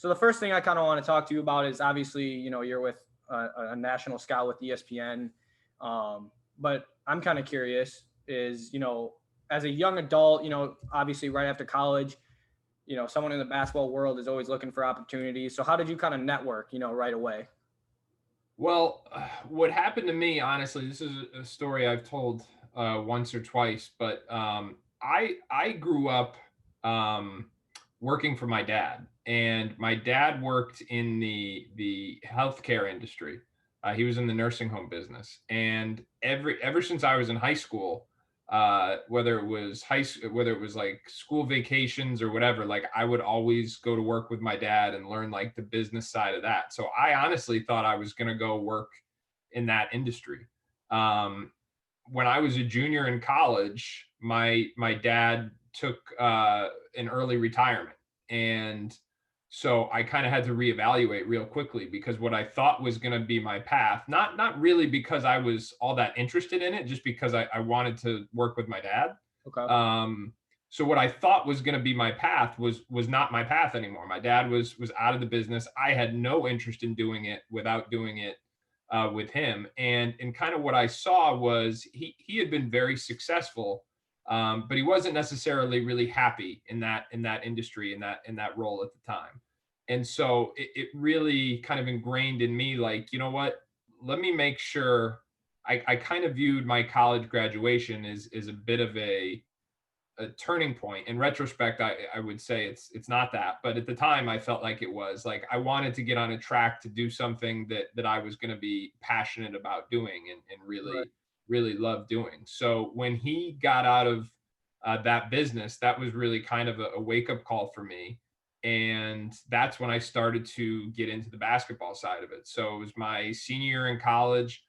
So the first thing I kind of want to talk to you about is obviously, you're with a national scout with ESPN. But I'm kind of curious is, as a young adult, obviously right after college, someone in the basketball world is always looking for opportunities. So how did you kind of network, right away? Well, what happened to me, honestly, this is a story I've told once or twice, but I grew up um, working for my dad, and my dad worked in the healthcare industry. He was in the nursing home business, and ever since I was in high school, whether it was whether it was like school vacations or whatever, like I would always go to work with my dad and learn like the business side of that. So I honestly thought I was going to go work in that industry. Um, when I was a junior in college, my dad took an early retirement, and so I kind of had to reevaluate real quickly because what I thought was going to be my path, not really because I was all that interested in it, just because I wanted to work with my dad. Okay. Um, so what I thought was going to be my path was not my path anymore. My dad was out of the business. I had no interest in doing it without doing it with him. And kind of what I saw was he had been very successful, but he wasn't necessarily really happy in that industry in that role at the time. And so it really kind of ingrained in me, like, you know what, let me make sure. I kind of viewed my college graduation as a bit of a turning point. In retrospect, I would say it's not that, but at the time I felt like it was. Like I wanted to get on a track to do something that I was going to be passionate about doing and Right. really love doing. So when he got out of that business, that was really kind of a wake up call for me. And that's when I started to get into the basketball side of it. So it was my senior year in college.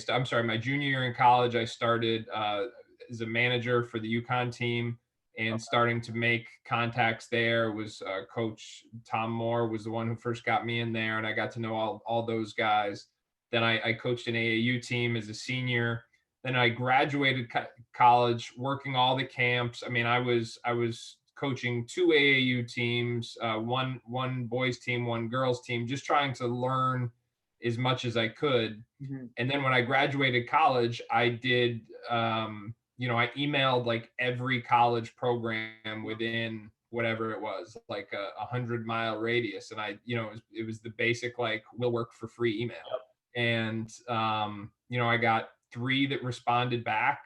I'm sorry, my junior year in college, I started as a manager for the UConn team and Okay. starting to make contacts there. Was Coach Tom Moore was the one who first got me in there, and I got to know all those guys. Then I coached an AAU team as a senior. Then I graduated college, working all the camps. I mean, I was coaching two AAU teams, one boys team, one girls team, just trying to learn as much as I could. Mhm. And then when I graduated college, I did I emailed like every college program within whatever it was, like a 100-mile radius. And it was the basic, like, we'll work for free email. And, I got three that responded back.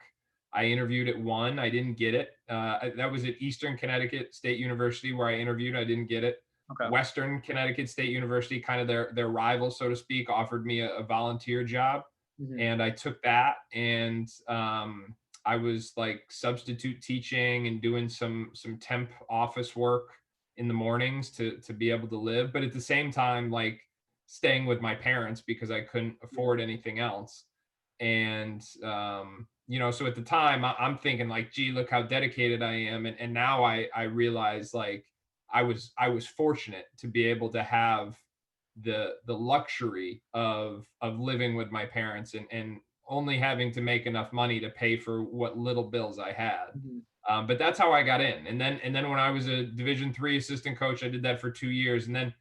I interviewed at one. I didn't get it. That was at Eastern Connecticut State University where I interviewed. I didn't get it. Okay. Western Connecticut State University, kind of their rival, so to speak, offered me a volunteer job, Mhm. and I took that. And I was like substitute teaching and doing some temp office work in the mornings to be able to live, but at the same time, like, staying with my parents because I couldn't Yeah. afford anything else. And so at the time, I'm thinking like, gee, look how dedicated I am. And now I realize, like, I was fortunate to be able to have the luxury of living with my parents and only having to make enough money to pay for what little bills I had. Mhm. But that's how I got in. And then when I was a Division III assistant coach, I did that for 2 years. And then,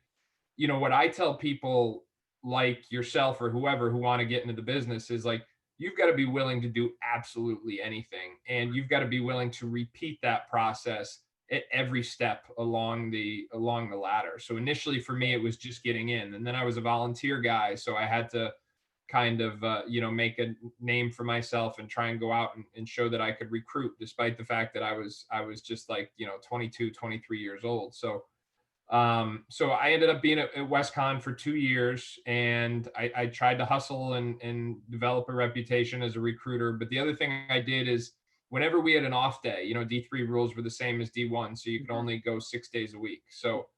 what I tell people like yourself or whoever who want to get into the business is, like, you've got to be willing to do absolutely anything, and you've got to be willing to repeat that process at every step along the ladder. So initially for me, it was just getting in, and then I was a volunteer guy, so I had to kind of make a name for myself and try and go out and show that I could recruit, despite the fact that I was just like 22, 23 years old. So I ended up being at WestCon for 2 years, and I tried to hustle and develop a reputation as a recruiter. But the other thing I did is, whenever we had an off day, D3 rules were the same as D1, so you could Mhm. only go 6 days a week. So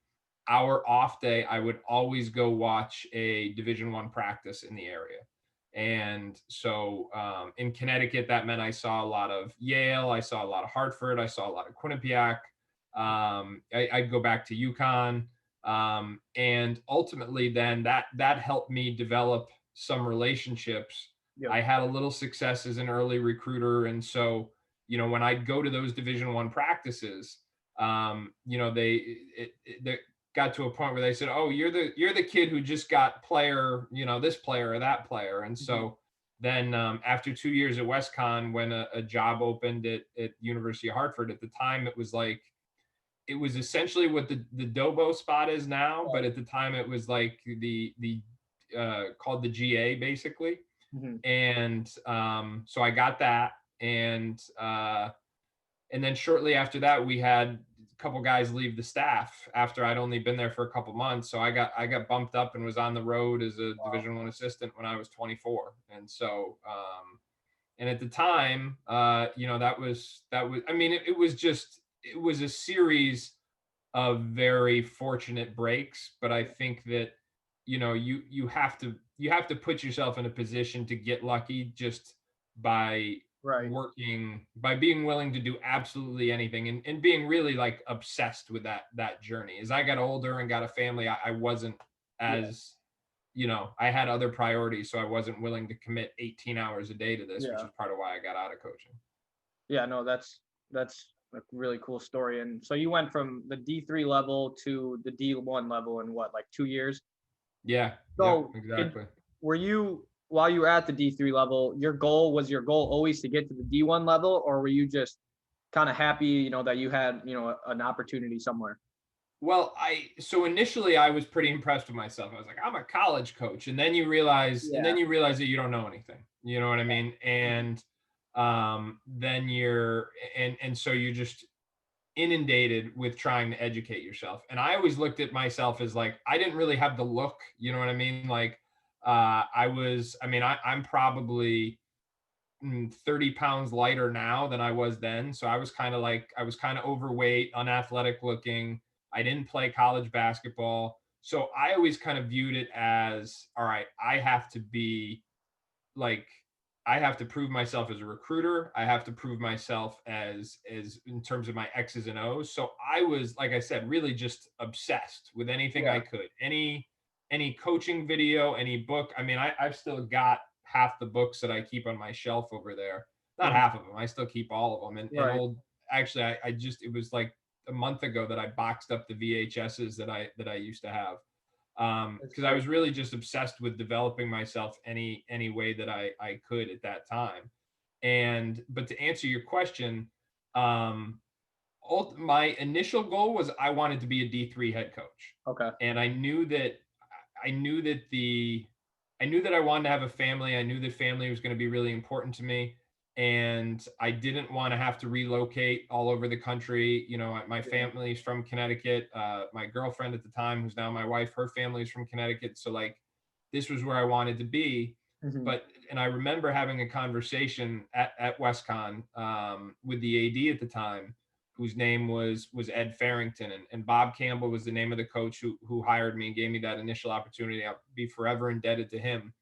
our off day, I would always go watch a Division I practice in the area. And so in Connecticut, that meant I saw a lot of Yale, I saw a lot of Hartford, I saw a lot of Quinnipiac. I'd go back to UConn, and ultimately, then that helped me develop some relationships. Yep. I had a little success as an early recruiter, and so when I'd go to those Division I practices, they got to a point where they said, "Oh, you're the kid who just got player, this player or that player." And Mhm. so then after 2 years at WestCon, when a job opened at University of Hartford, at the time it was essentially what the Dobo spot is now, but Right. at the time it was like the called the GA basically. Mhm. And so I got that, and then shortly after that, we had a couple guys leave the staff after I'd only been there for a couple months. So I got bumped up and was on the road as a Wow. Division I assistant when I was 24. And so and at the time, that was. I mean, it was a series of very fortunate breaks, but I think that you have to put yourself in a position to get lucky just by Right. by being willing to do absolutely anything, and being really like obsessed with that journey. As I got older and got a family, I wasn't Yeah. as I had other priorities, so I wasn't willing to commit 18 hours a day to this, which Yeah. is part of why I got out of coaching. Yeah. No, that's a really cool story. And so you went from the D3 level to the D1 level in what, like 2 years? Yeah, yep, So did exactly. were you while you were at the D3 level, was your goal always to get to the D1 level, or were you just kind of happy, that you had, an opportunity somewhere? Well, so initially I was pretty impressed with myself. I was like, I'm a college coach, and then Yeah. you realize that you don't know anything. You know what I mean? Mhm. And then and so you're just inundated with trying to educate yourself. And I always looked at myself as like I didn't really have the look. You know what I mean? Like I'm probably 30 pounds lighter now than I was then. So I was kind of overweight, unathletic looking. I didn't play college basketball. So I always kind of viewed it as, all right, like I have to prove myself as a recruiter. I have to prove myself as in terms of my X's and O's. So I was, like I said, really just obsessed with anything I Yeah. could. Any coaching video, any book. I mean, I've still got half the books that I keep on my shelf over there. Not Mhm. half of them. I still keep all of them. And Right. old actually I just it was like a month ago that I boxed up the VHSs that I used to have, That's because I great. was really just obsessed with developing myself any way that I could at that time. And but to answer your question, um, my initial goal was I wanted to be a D3 head coach, Okay. and I knew that the I knew that I wanted to have a family. I knew that family was going to be really important to me, and I didn't want to have to relocate all over the country. My Yeah. family's from Connecticut. My girlfriend at the time, who's now my wife, her family's from Connecticut. So like, this was where I wanted to be. Mhm. And I remember having a conversation at WestCon with the AD at the time, whose name was Ed Farrington, and Bob Campbell was the name of the coach who hired me and gave me that initial opportunity. I'll be forever indebted to him.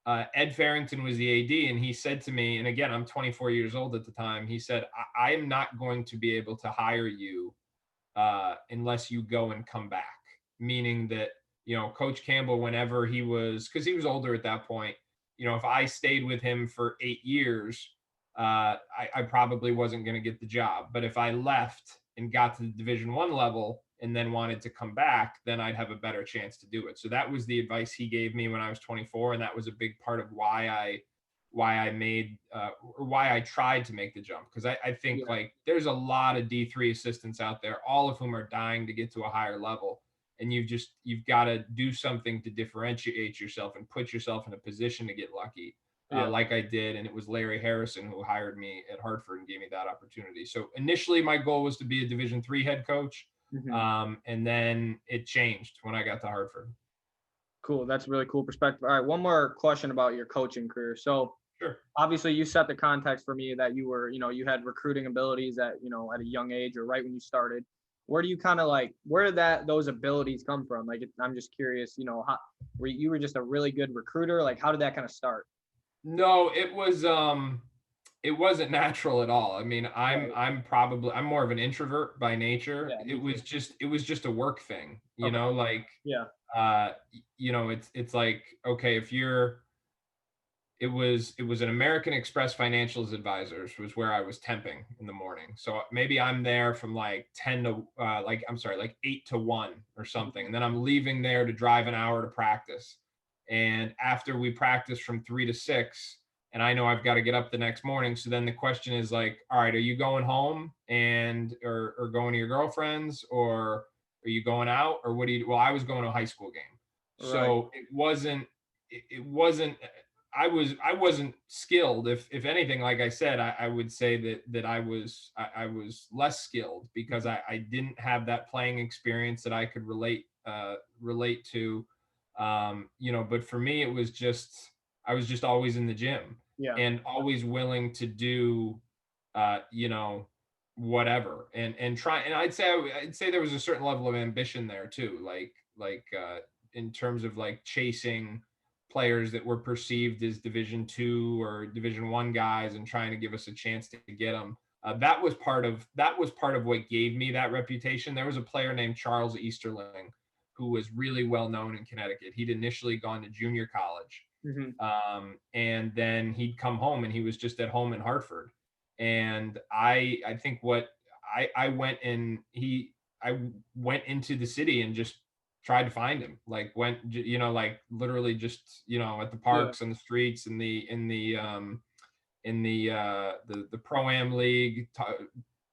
Ed Farrington was the AD, and he said to me, and again, I'm 24 years old at the time. He said, I am not going to be able to hire you unless you go and come back. Meaning that, Coach Campbell, whenever because he was older at that point, if I stayed with him for 8 years, I probably wasn't going to get the job. But if I left and got to the Division I level and then wanted to come back, then I'd have a better chance to do it. So that was the advice he gave me when I was 24, and that was a big part of why I made or why I tried to make the jump, because I think Yeah. like there's a lot of D3 assistants out there, all of whom are dying to get to a higher level, and you've got to do something to differentiate yourself and put yourself in a position to get lucky, Yeah. like I did. And it was Larry Harrison who hired me at Hartford and gave me that opportunity. So initially my goal was to be a Division III head coach, Mhm. and then it changed when I got to Hartford. Cool. That's a really cool perspective. All right. One more question about your coaching career. So Sure. obviously you set the context for me that you were, you had recruiting abilities at, at a young age or right when you started. Where do you kind of like, where did those abilities come from? Like, I'm just curious, how you were just a really good recruiter? Like, how did that kind of start? No, it wasn't natural at all. I mean, Right. I'm more of an introvert by nature. Yeah, me too. It was just a work thing, Okay. like Yeah. it's like, okay, if you're it was an American Express Financials Advisors was where I was temping in the morning. So maybe I'm there from like 10 to like I'm sorry, like 8 to 1 or something. And then I'm leaving there to drive an hour to practice. And after we practice from 3 to 6, and I know I've got to get up the next morning. So then the question is like, all right, are you going home and or going to your girlfriend's, or are you going out, or what do you? Well, I was going to a high school game, Right. so it wasn't. I wasn't skilled. If anything, like I said, I would say that I was less skilled because I didn't have that playing experience that I could relate to. But for me, it was just I was just always in the gym Yeah. and always willing to do, uh, you know, whatever and try. And I'd say there was a certain level of ambition there too, in terms of like chasing players that were perceived as Division 2 or Division 1 guys and trying to give us a chance to get them. That was part of what gave me that reputation. There was a player named Charles Easterling who was really well known in Connecticut. He'd initially gone to junior college, Hmm. and then he'd come home and he was just at home in Hartford. And I think what I went and I went into the city and just tried to find him. Like like literally just at the Yeah. parks and the streets and the pro-am league,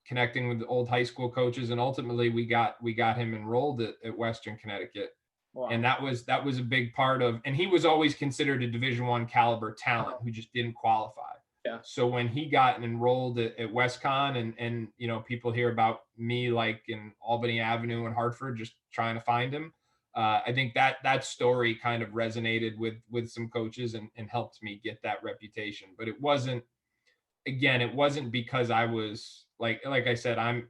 connecting with the old high school coaches, and ultimately we got him enrolled at Western Connecticut. And Wow. that was a big part of, and he was always considered a Division 1 caliber talent Uh-huh. who just didn't qualify. Yeah. So when he got enrolled at WestCon, and people hear about me like in Albany Avenue in Hartford just trying to find him, I think that story kind of resonated with some coaches and helped me get that reputation. But it wasn't because I was like I said, I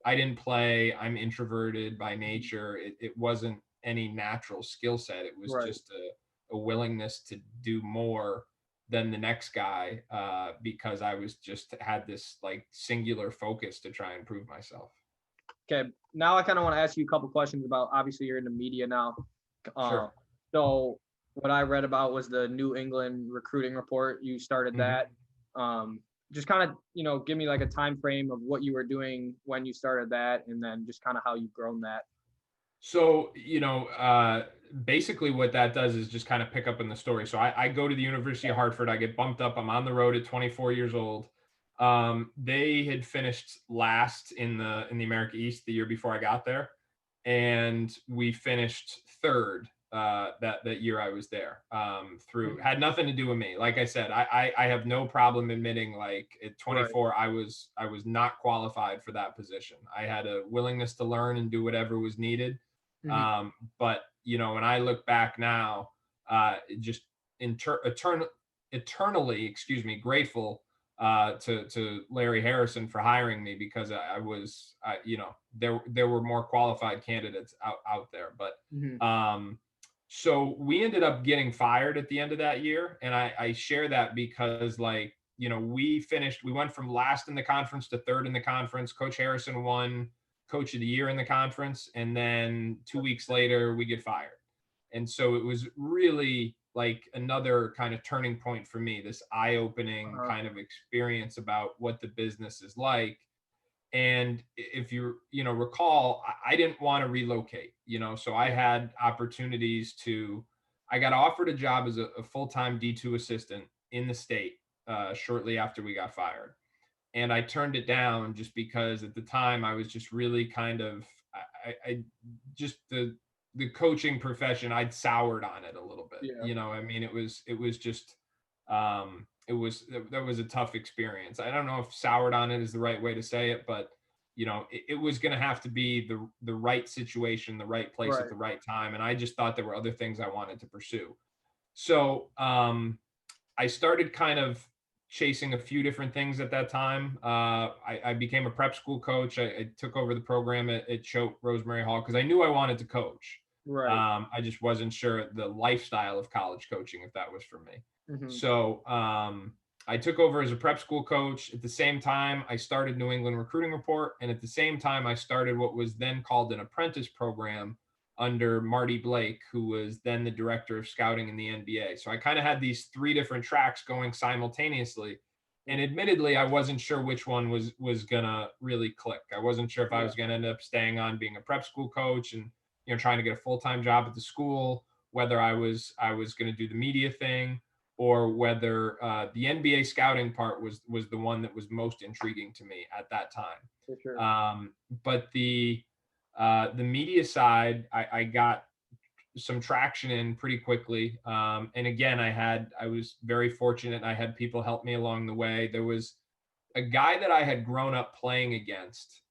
didn't play. I'm introverted by Mhm. nature. It wasn't any natural skill set. It was Right. just a willingness to do more than the next guy, because I was just had this like singular focus to try and prove myself. Okay. Now I kind of want to ask you a couple questions about, obviously you're in the media now. Uh, Sure. so what I read about was the New England recruiting report. You started Mhm. that. Um, just kind of, give me like a time frame of what you were doing when you started that, and then just kind of how you've grown that. So, basically what that does is just kind of pick up in the story. So I go to the University of Hartford. I get bumped up. I'm on the road at 24 years old. They had finished last in the America East the year before I got there, and we finished third that year I was there. Through Mhm. had nothing to do with me. Like I said, I have no problem admitting like at Right. 24 I was not qualified for that position. I had a willingness to learn and do whatever was needed. Mhm. But when I look back now, just eternally, excuse me, grateful to Larry Harrison for hiring me, because there were more qualified candidates out there. But Mhm. um, so we ended up getting fired at the end of that year, and I share that because we went from last in the conference to third in the conference. Coach Harrison won Coach of the Year in the conference, and then 2 weeks later we get fired. And so it was really like another kind of turning point for me, this eye-opening Uh-huh. kind of experience about what the business is like. And if recall, I didn't want to relocate, so I Yeah. had opportunities I got offered a job as a full-time D2 assistant in the state, shortly after we got fired. And I turned it down just because at the time I was just really kind of, I just the coaching profession, I'd soured on it a little bit. Yeah. I mean, it was just, that was a tough experience. I don't know if soured on it is the right way to say it, but it was going to have to be the right situation, the right place at Right. the right time. And I just thought there were other things I wanted to pursue. So I started kind of chasing a few different things at that time. I became a prep school coach. I took over the program at Choate Rosemary Hall because I knew I wanted to coach. Right. I just wasn't sure the lifestyle of college coaching, if that was for me. Mhm. So I took over as a prep school coach. At the same time, I started New England Recruiting Report. And at the same time, I started what was then called an apprentice program under Marty Blake, who was then the director of scouting in the NBA. So I kind of had these three different tracks going simultaneously. And admittedly, I wasn't sure which one was gonna really click. I wasn't sure if I was gonna end up staying on being a prep school coach and trying to get a full-time job at the school, whether I was gonna do the media thing, or whether the NBA scouting part was the one that was most intriguing to me at that time. For sure. But the media side, I got some traction in pretty quickly. And again, I was very fortunate. I had people help me along the way. There was a guy that I had grown up playing against,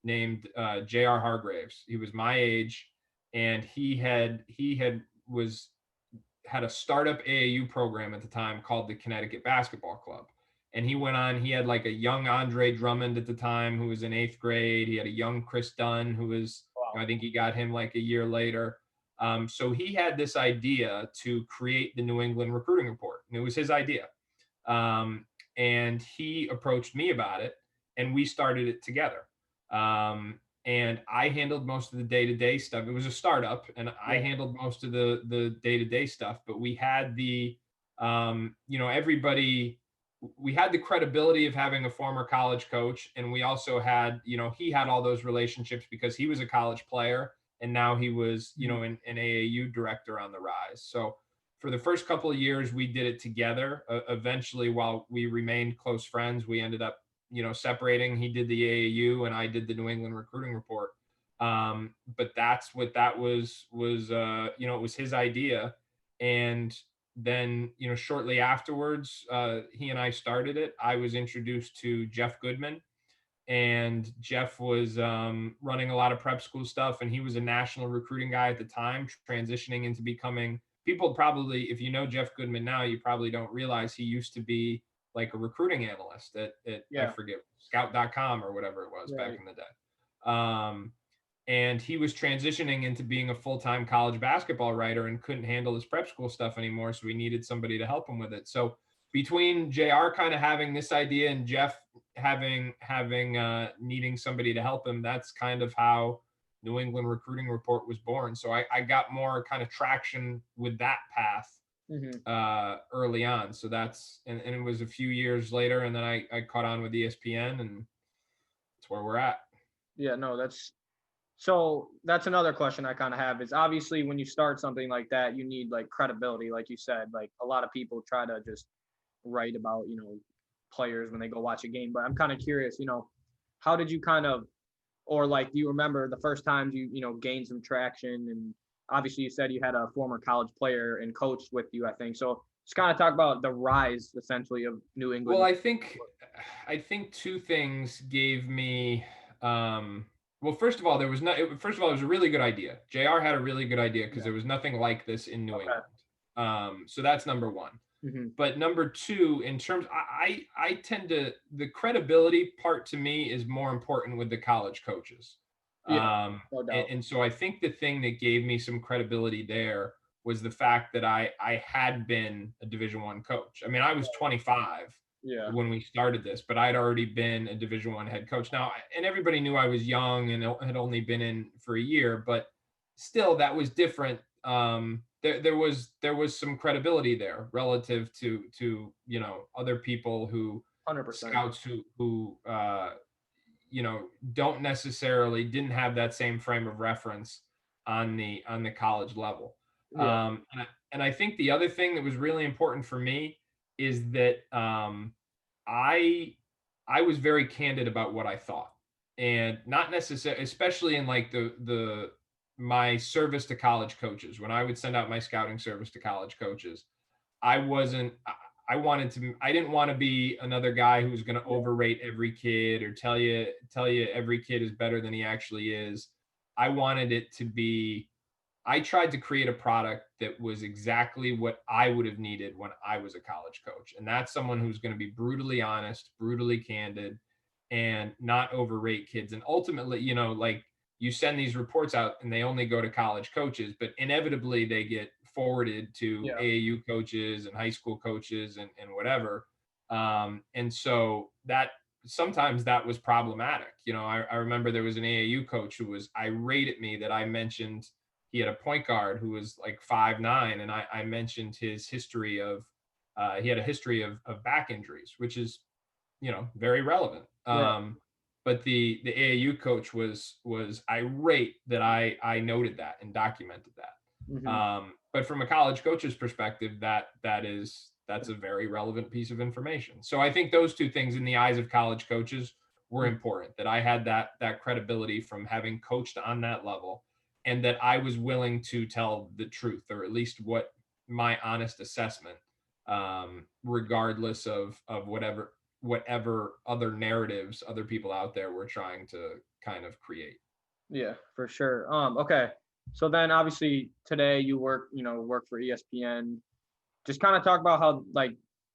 named J.R. Hargraves. He was my age, and had a startup AAU program at the time called the Connecticut Basketball Club. And he had like a young Andre Drummond at the time who was in 8th grade. He had a young Chris Dunn who was, Wow. I think he got him like a year later. So he had this idea to create the New England Recruiting Report, and it was his idea. And he approached me about it, and we started it together. And I handled most of the day-to-day stuff. It was a startup, and I handled most of the day-to-day stuff. But we had everybody. We had the credibility of having a former college coach, and we also had, he had all those relationships because he was a college player, and now he was, an AAU director on the rise. So for the first couple of years, we did it together. Eventually, while we remained close friends, we ended up, separating. He did the AAU, and I did the New England Recruiting Report. But that's what that was, it was his idea. And then, shortly afterwards, he and I started it. I was introduced to Jeff Goodman, and Jeff was running a lot of prep school stuff, and he was a national recruiting guy at the time, transitioning into becoming, people probably, if you know Jeff Goodman now, you probably don't realize he used to be like a recruiting analyst at I forget, scout.com or whatever it was back in the day. And he was transitioning into being a full-time college basketball writer and couldn't handle his prep school stuff anymore. So we needed somebody to help him with it. So between JR kind of having this idea and Jeff having needing somebody to help him, that's kind of how New England Recruiting Report was born. So I got more kind of traction with that path early on. So and it was a few years later, and then I caught on with ESPN, and that's where we're at. Yeah, no, so that's another question I kind of have is, obviously when you start something like that, you need like credibility. Like you said, like a lot of people try to just write about, players when they go watch a game, but I'm kind of curious, how did you kind of, or like, do you remember the first times you gained some traction? And obviously you said you had a former college player and coach with you, I think. So just kind of talk about the rise essentially of New England. Well, I think two things gave me, well, first of all, it was a really good idea. JR had a really good idea because there was nothing like this in New England. So that's number one. But number two, in terms, I tend to, the credibility part to me is more important with the college coaches. No doubt. And so I think the thing that gave me some credibility there was the fact that I had been a Division I coach. I mean, I was 25 when we started this, but I'd already been a Division I head coach. Now, and everybody knew I was young and had only been in for a year, but still that was different. There was some credibility there relative to other people who 100%. Scouts who don't necessarily didn't have that same frame of reference on the college level. And I think the other thing that was really important for me is that I was very candid about what I thought, and not necessarily, especially in like my service to college coaches. When I would send out my scouting service to college coaches, I didn't want to be another guy who was going to overrate every kid or tell you every kid is better than he actually is. I wanted it to be, I tried to create a product that was exactly what I would have needed when I was a college coach. And that's someone who's going to be brutally honest, brutally candid, and not overrate kids. And ultimately, like, you send these reports out and they only go to college coaches, but inevitably they get forwarded to AAU coaches and high school coaches and whatever. And so that sometimes that was problematic. I remember there was an AAU coach who was irate at me that I mentioned he had a point guard who was like 5'9", and I mentioned his history of he had a history of back injuries, which is, very relevant. Right. But the AAU coach was irate that I noted that and documented that. Hmm. But from a college coach's perspective, that's a very relevant piece of information. So I think those two things in the eyes of college coaches were important. That I had that credibility from having coached on that level, and that I was willing to tell the truth, or at least what my honest assessment, regardless of whatever other narratives other people out there were trying to kind of create. Yeah, for sure. Okay. So then obviously today you work for ESPN. Just kind of talk about how, like,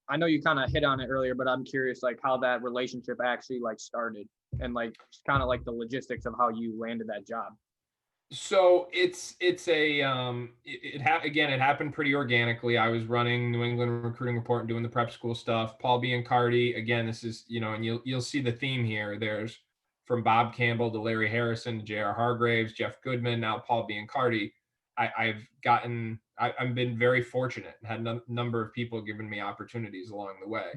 I know you kind of hit on it earlier, but I'm curious, like, how that relationship actually like started, and like just kind of like the logistics of how you landed that job. So it's a again, it happened pretty organically. I was running New England Recruiting Report and doing the prep school stuff. Paul Biancardi, again, this is, and you'll see the theme here. There's from Bob Campbell to Larry Harrison to J.R. Hargraves, Jeff Goodman, now Paul Biancardi. I've been very fortunate and had a number of people giving me opportunities along the way.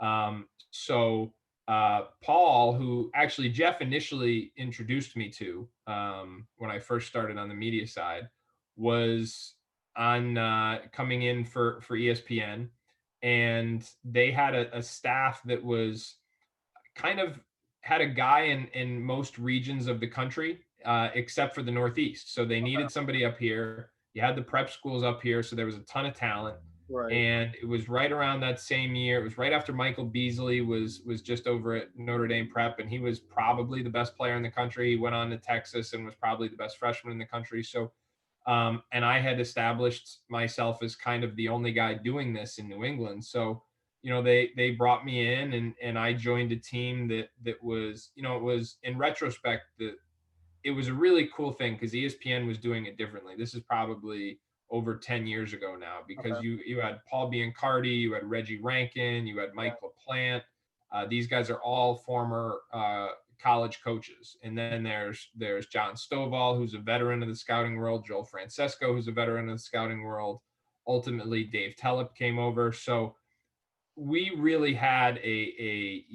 Mhm. So Paul, who actually Jeff initially introduced me to when I first started on the media side, was on coming in for ESPN, and they had a staff that was kind of had a guy in most regions of the country, except for the Northeast. So they needed somebody up here. You had the prep schools up here, so there was a ton of talent. Right. And it was right around that same year. It was right after Michael Beasley was just over at Notre Dame Prep, and he was probably the best player in the country. He went on to Texas and was probably the best freshman in the country. So, and I had established myself as kind of the only guy doing this in New England. So, they brought me in, and I joined a team that was, it was, in retrospect, it was a really cool thing because ESPN was doing it differently. This is probably over 10 years ago now, because Okay. you had Paul Biancardi, you had Reggie Rankin, you had Yeah. Mike LaPlante. These guys are all former college coaches. And then there's John Stovall, who's a veteran of the scouting world, Joel Francesco, who's a veteran of the scouting world. Ultimately, Dave Tellep came over. So we really had a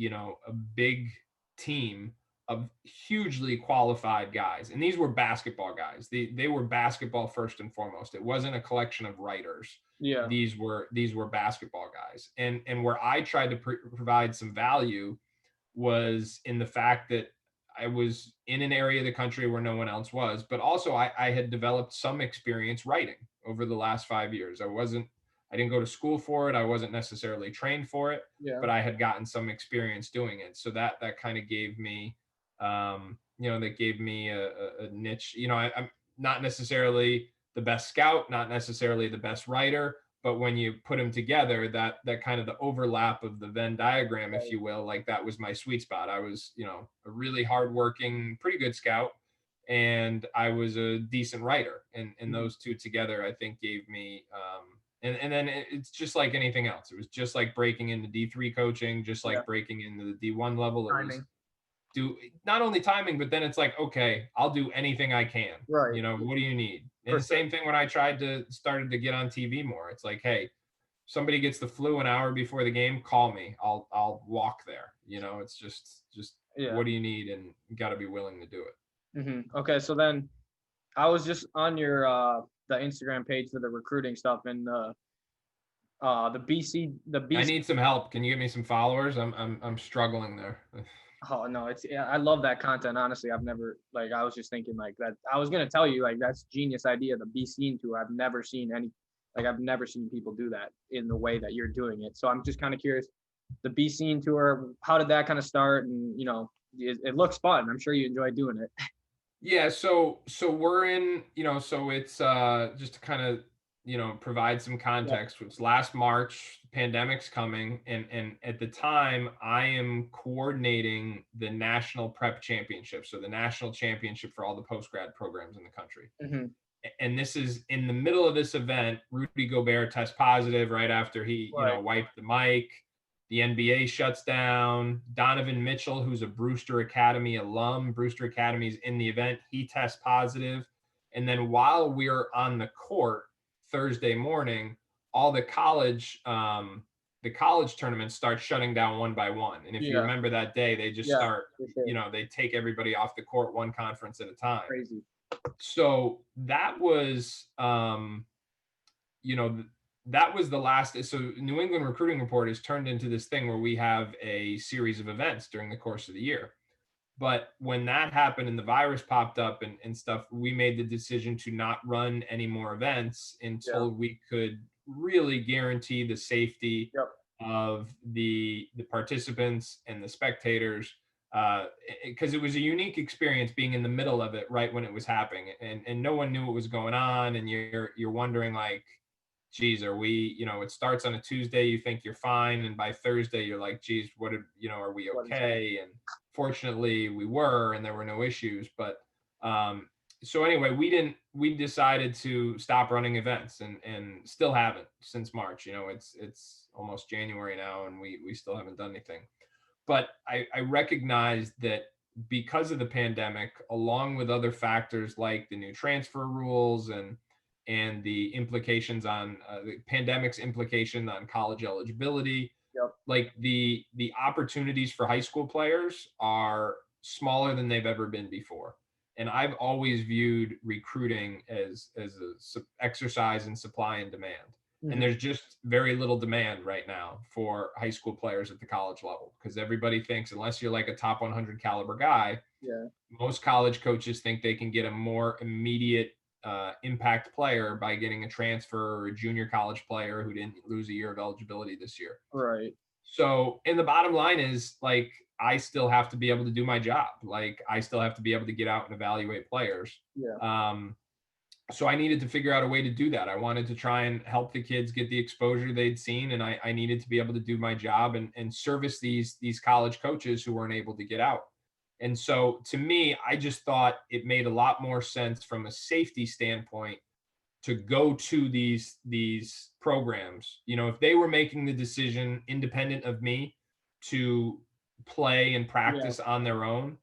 big team of hugely qualified guys, and these were basketball guys. They were basketball first and foremost. It wasn't a collection of writers. Yeah. These were basketball guys, and where I tried to provide some value was in the fact that I was in an area of the country where no one else was, but also I had developed some experience writing over the last 5 years. I didn't go to school for it. I wasn't necessarily trained for it, Yeah. but I had gotten some experience doing it. So that kind of gave me, that gave me a niche. I'm not necessarily the best scout, not necessarily the best writer, but when you put them together, that kind of the overlap of the Venn diagram, if Right. you will, like that was my sweet spot. I was, a really hardworking, pretty good scout, and I was a decent writer, and Mhm. those two together, I think, gave me. And then it's just like anything else. It was just like breaking into D3 coaching, just Yeah. like breaking into the D1 level. It was Timing. do not only timing, but then it's like, okay, I'll do anything I can. Right. What do you need? And For the sure. same thing when I started to get on TV more. It's like, hey, somebody gets the flu an hour before the game, call me. I'll walk there. It's just Yeah. what do you need, and you got to be willing to do it. Okay. So then I was just on your the Instagram page for the recruiting stuff, and the I BC. need some help. Can you give me some followers? I'm struggling there. Oh no, it's yeah, I love that content. Honestly, I've never, like, I was just thinking like that. I was gonna tell you, like, that's genius idea, the be seen tour. I've never seen people do that in the way that you're doing it. So I'm just kind of curious, the be seen tour, how did that kind of start? And it looks fun. I'm sure you enjoy doing it. Yeah, so we're in, so it's just to kind of, provide some Yeah. context. It's last March, the pandemic's coming, and at the time I am coordinating the National Prep Championship, so the national championship for all the post grad programs in the country. Hmm. And this is in the middle of this event. Rudy Gobert tests positive right after he, Right. wiped the mic. The NBA shuts down. Donovan Mitchell, who's a Brewster Academy alum, Brewster Academy's in the event. He tests positive. And then while we're on the court Thursday morning, all the college tournaments start shutting down one by one. And if you Yeah. remember that day, they just Yeah. start, For sure. they take everybody off the court one conference at a time. Crazy. So that was, you know, that was the last. So New England Recruiting Report has turned into this thing where we have a series of events during the course of the year. But when that happened and the virus popped up and stuff, we made the decision to not run any more events Yeah. until we could really guarantee the safety Yep. of the participants and the spectators, because it was a unique experience being in the middle of it right when it was happening, and no one knew what was going on, and you're wondering like, geez, are we, it starts on a Tuesday, you think you're fine, and by Thursday you're like, geez, are we What is okay? And fortunately we were, and there were no issues. But so anyway, we decided to stop running events, and still haven't since March. It's almost January now, and we still haven't done anything. But I recognize that because of the pandemic, along with other factors like the new transfer rules and the implications on the pandemic's implication on college eligibility, Yep. like the opportunities for high school players are smaller than they've ever been before. And I've always viewed recruiting as a exercise in supply and demand. And Mhm. there's just very little demand right now for high school players at the college level, because everybody thinks unless you're like a top 100 caliber guy, Yeah. most college coaches think they can get a more immediate impact player by getting a transfer or a junior college player who didn't lose a year of eligibility this year. Right. So, and the bottom line is like, I still have to be able to do my job. Like, I still have to be able to get out and evaluate players. Yeah. So I needed to figure out a way to do that. I wanted to try and help the kids get the exposure they'd seen, and I needed to be able to do my job and service these college coaches who weren't able to get out. And so to me, I just thought it made a lot more sense from a safety standpoint to go to these programs. If they were making the decision independent of me to play and Yeah. practice on their own,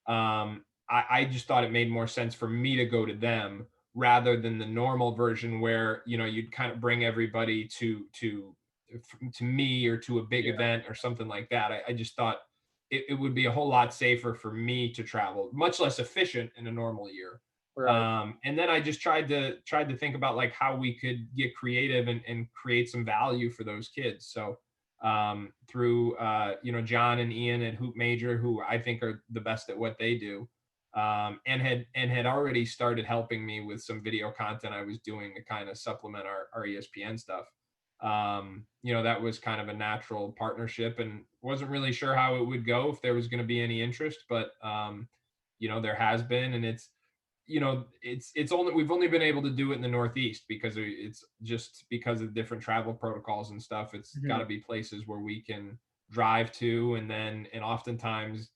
I just thought it made more sense for me to go to them rather than the normal version where you'd kind of bring everybody to me or to a big Yeah. event or something like that. I just thought it would be a whole lot safer for me to travel, much less efficient in a normal year. Right. And then I just tried to think about like how we could get creative and create some value for those kids. So through John and Ian at Hoop Major, who I think are the best at what they do, and had already started helping me with some video content I was doing to kind of supplement our ESPN stuff. That was kind of a natural partnership, and wasn't really sure how it would go, if there was going to be any interest, but there has been. And it's only, we've only been able to do it in the Northeast because it's just because of different travel protocols and stuff. It's got to Mhm. be places where we can drive to, and oftentimes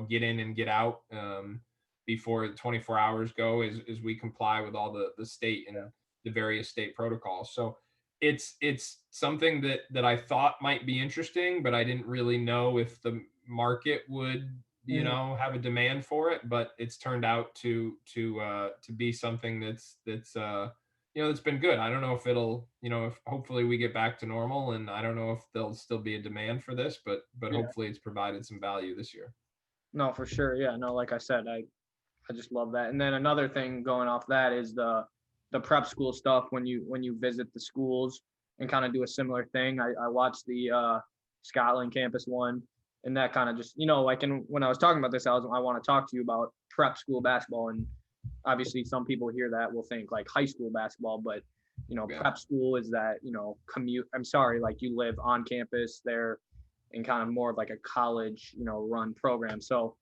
get in and get out before the 24 hours go, as we comply with all the state Yeah. and the various state protocols. So it's something that I thought might be interesting, but I didn't really know if the market would Mhm. have a demand for it. But it's turned out to be something that's been good. I don't know if it'll, if hopefully we get back to normal, and I don't know if there'll still be a demand for this, but Yeah. hopefully it's provided some value this year. No, for sure. Yeah. No, like I said, I just love that. And then another thing going off that is the prep school stuff when you visit the schools and kind of do a similar thing. I watched the Scotland campus one, and that kind of just, like, when I was talking about this, I want to talk to you about prep school basketball. And obviously some people hear that will think like high school basketball, but Yeah. prep school is that, commute. I'm sorry, like you live on campus there and kind of more of like a college, run program. So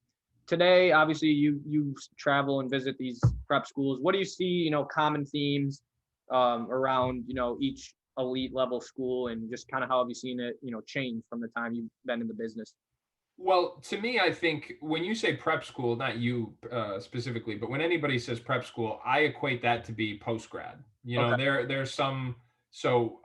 today, obviously you travel and visit these prep schools. What do you see, common themes around, each elite level school, and just kind of how have you seen it, change from the time you've been in the business? Well, to me, I think when you say prep school, not you specifically, but when anybody says prep school, I equate that to be post grad. Okay. There's some. So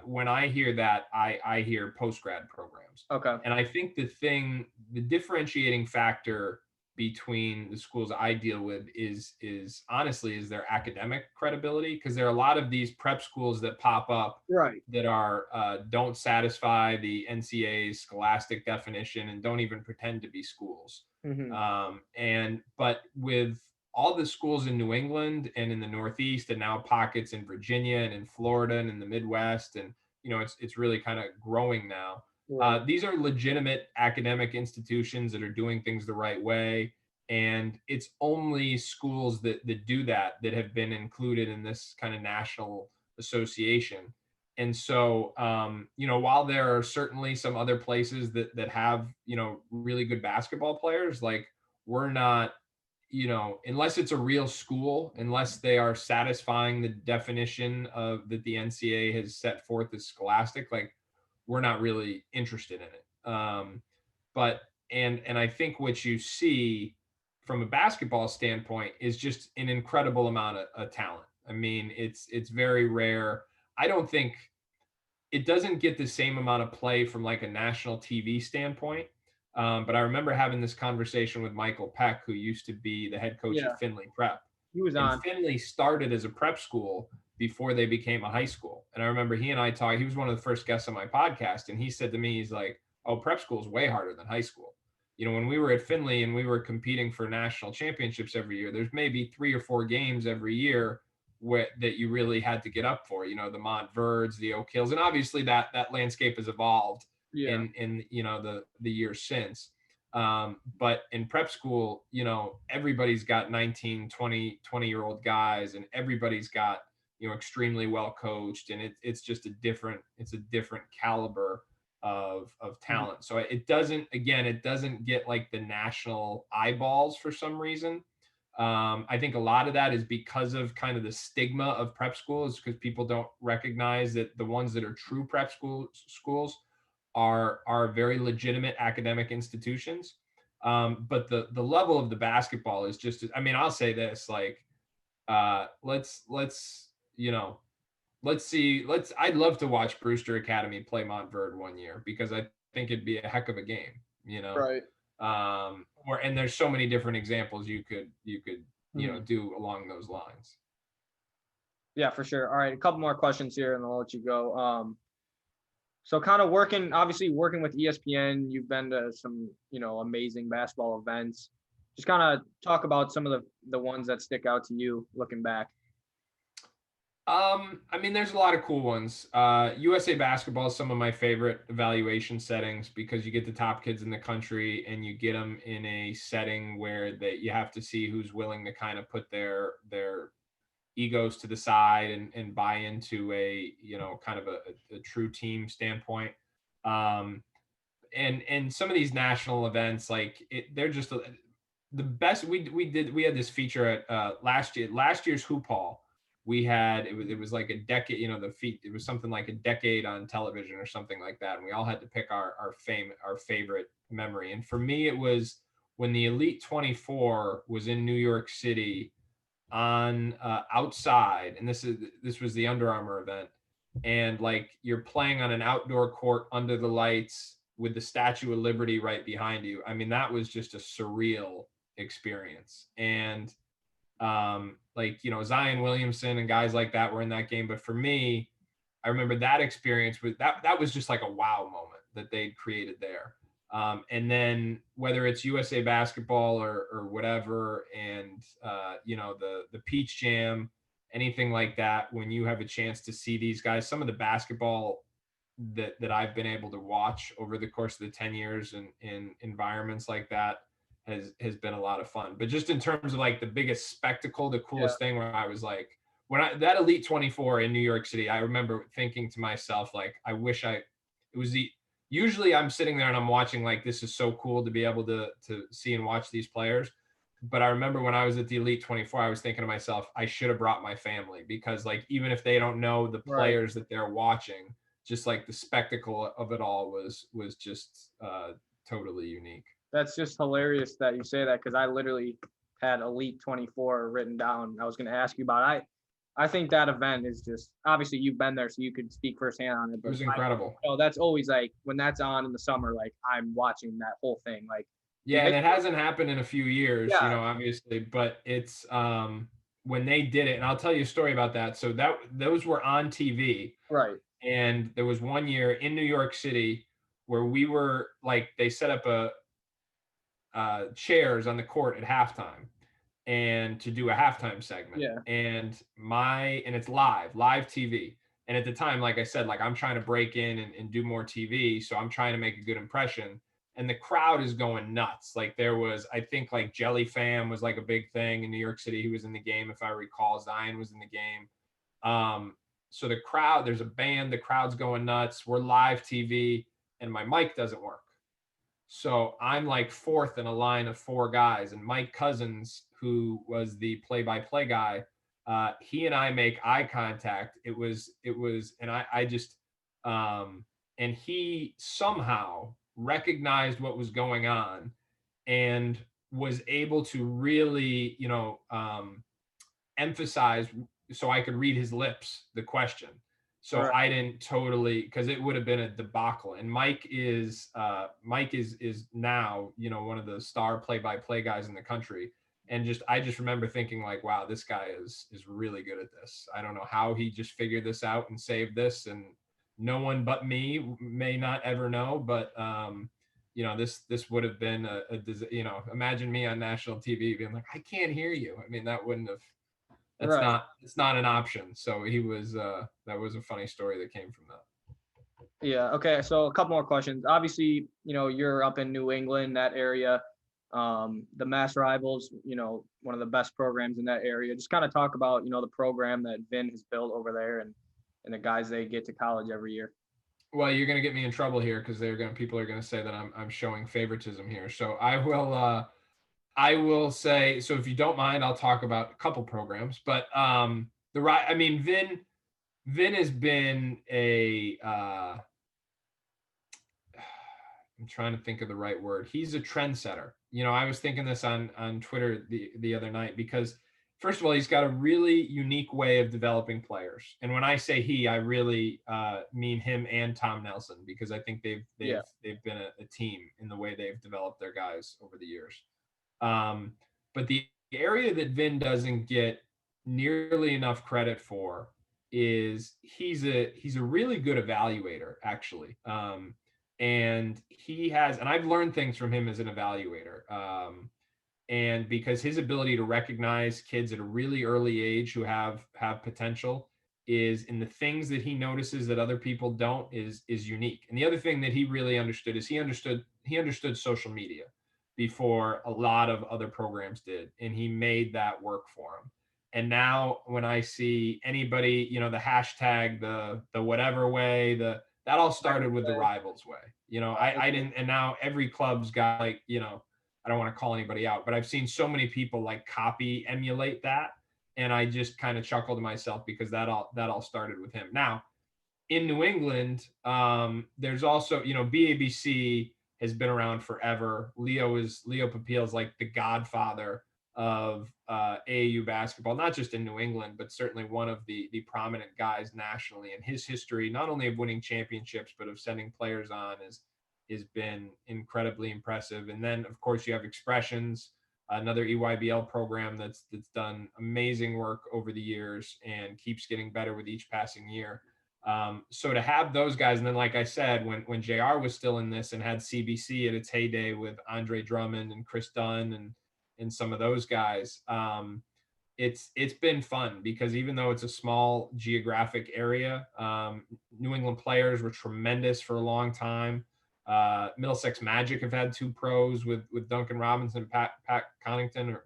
when I hear that, I hear post grad programs, Okay. and I think the differentiating factor between the schools I deal with is honestly is their academic credibility, because there are a lot of these prep schools that pop up Right. that are don't satisfy the NCAA's scholastic definition and don't even pretend to be schools. Hmm. And but with all the schools in New England and in the Northeast, and now pockets in Virginia and in Florida and in the Midwest, and it's really kind of growing now. Right. These are legitimate academic institutions that are doing things the right way, and it's only schools that do that have been included in this kind of national association. And so, while there are certainly some other places that have really good basketball players, like we're not, unless it's a real school, unless they are satisfying the definition of that the NCAA has set forth as scholastic, like we're not really interested in it. But and I think what you see from a basketball standpoint is just an incredible amount of talent. I mean, it's very rare. I don't think it doesn't get the same amount of play from like a national TV standpoint. But I remember having this conversation with Michael Peck, who used to be the head coach Yeah. at Findlay Prep. He was And on. Findlay started as a prep school before they became a high school. And I remember he and I talked, he was one of the first guests on my podcast. And he said to me, he's like, oh, prep school is way harder than high school. When we were at Findlay and we were competing for national championships every year, there's maybe 3 or 4 games every year that you really had to get up for, the Montverdes, the Oak Hills. And obviously that landscape has evolved Yeah. in the years since. But in prep school, everybody's got 19, 20-year-old guys, and everybody's got, extremely well coached. And it's just a different caliber of Mhm. talent. So it doesn't get like the national eyeballs for some reason. I think a lot of that is because of kind of the stigma of prep schools, because people don't recognize that the ones that are true prep schools are very legitimate academic institutions. But the level of the basketball is just, I mean, I'll say this, like, let's see, I'd love to watch Brewster Academy play Montverde one year, because I think it'd be a heck of a game, Right. and there's so many different examples you could Mhm. do along those lines. Yeah, for sure. All right, a couple more questions here, and I'll let you go. So kind of obviously working with ESPN, you've been to some, amazing basketball events. Just kind of talk about some of the ones that stick out to you looking back. I mean, there's a lot of cool ones. USA Basketball is some of my favorite evaluation settings, because you get the top kids in the country and you get them in a setting where you have to see who's willing to kind of put their egos to the side and buy into a kind of a true team standpoint. And some of these national events, like they're just the best. We had this feature at last year's Hoop Hall. We had it was like a decade, it was something like a decade on television or something like that, and we all had to pick our favorite memory. And for me, it was when the Elite 24 was in New York City on outside, and this was the Under Armour event, and like you're playing on an outdoor court under the lights with the Statue of Liberty right behind you. I mean, that was just a surreal experience. And like, Zion Williamson and guys like that were in that game. But for me, I remember that experience with that was just like a wow moment that they'd created there. And then whether it's USA Basketball or whatever, and the Peach Jam, anything like that, when you have a chance to see these guys, some of the basketball that I've been able to watch over the course of the 10 years in environments like that has been a lot of fun. But just in terms of like the biggest spectacle, the Yeah. coolest thing, where I was like, that Elite 24 in New York City, I remember thinking to myself, like, I wish it was usually I'm sitting there and I'm watching, like, this is so cool to be able to see and watch these players. But I remember when I was at the Elite 24, I was thinking to myself, I should have brought my family, because like, even if they don't know the Right. players that they're watching, just like the spectacle of it all was just totally unique. That's just hilarious that you say that, because I literally had Elite 24 written down. I was going to ask you about. I think that event is just, obviously you've been there, so you could speak firsthand on it. It But was incredible. that's always like when that's on in the summer, like I'm watching that whole thing. Like Yeah, and it hasn't happened in a few years, Yeah, obviously, but it's when they did it, and I'll tell you a story about that. So those were on TV, right. and there was one year in New York City where we were like they set up a chairs on the court at halftime and to do a halftime segment. Yeah, And it's live TV. And at the time, like I said, like I'm trying to break in and do more TV. So I'm trying to make a good impression. And the crowd is going nuts. Like there was, I think like Jelly Fam was like a big thing in New York City. He was in the game, if I recall. Zion was in the game. So the crowd, there's a band, the crowd's going nuts. We're live TV, and my mic doesn't work. So I'm like fourth in a line of four guys, and Mike Cousins, who was the play-by-play guy, he and I make eye contact. And I just, and he somehow recognized what was going on and was able to really, emphasize so I could read his lips the question. So right. I didn't totally because it would have been a debacle. And Mike is now, one of the star play-by-play guys in the country. And I just remember thinking like, wow, this guy is really good at this. I don't know how he just figured this out and saved this. And no one but me may not ever know, but this would have been imagine me on national TV being like, I can't hear you. I mean, that wouldn't have Right. it's not an option. So he was that was a funny story that came from that. Yeah. Okay. So a couple more questions. Obviously, you're up in New England, that area. The Mass Rivals, one of the best programs in that area. Just kind of talk about, the program that Vin has built over there and the guys they get to college every year. Well, you're gonna get me in trouble here because people are gonna say that I'm showing favoritism here. So I will say, so if you don't mind, I'll talk about a couple programs. But I mean, Vin has been I'm trying to think of the right word. He's a trendsetter. I was thinking this on Twitter the other night because first of all, he's got a really unique way of developing players. And when I say he, I really mean him and Tom Nelson because I think Yeah. they've been a team in the way they've developed their guys over the years. But the area that Vin doesn't get nearly enough credit for is he's a really good evaluator actually. And I've learned things from him as an evaluator. And because his ability to recognize kids at a really early age who have potential is in the things that he notices that other people don't is unique. And the other thing that he really understood is he understood social media before a lot of other programs did, and he made that work for him. And now when I see anybody, the hashtag, the whatever way, that all started with the Rivals way. I didn't, and now every club's got like, I don't want to call anybody out, but I've seen so many people like emulate that. And I just kind of chuckled to myself because that all started with him. Now in New England, there's also, BABC has been around forever. Leo Papil is like the godfather of AAU basketball, not just in New England, but certainly one of the prominent guys nationally. And his history, not only of winning championships, but of sending players on has been incredibly impressive. And then, of course, you have Expressions, another EYBL program that's done amazing work over the years and keeps getting better with each passing year. So to have those guys, and then like I said, when JR was still in this and had CBC at its heyday with Andre Drummond and Chris Dunn and some of those guys, it's been fun because even though it's a small geographic area, New England players were tremendous for a long time. Middlesex Magic have had two pros with Duncan Robinson, Pat Connaughton.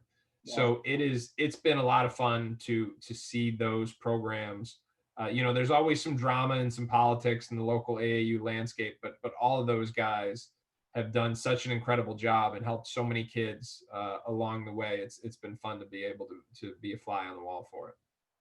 So it's been a lot of fun to see those programs. There's always some drama and some politics in the local AAU landscape, but all of those guys have done such an incredible job and helped so many kids along the way. It's been fun to be able to be a fly on the wall for it.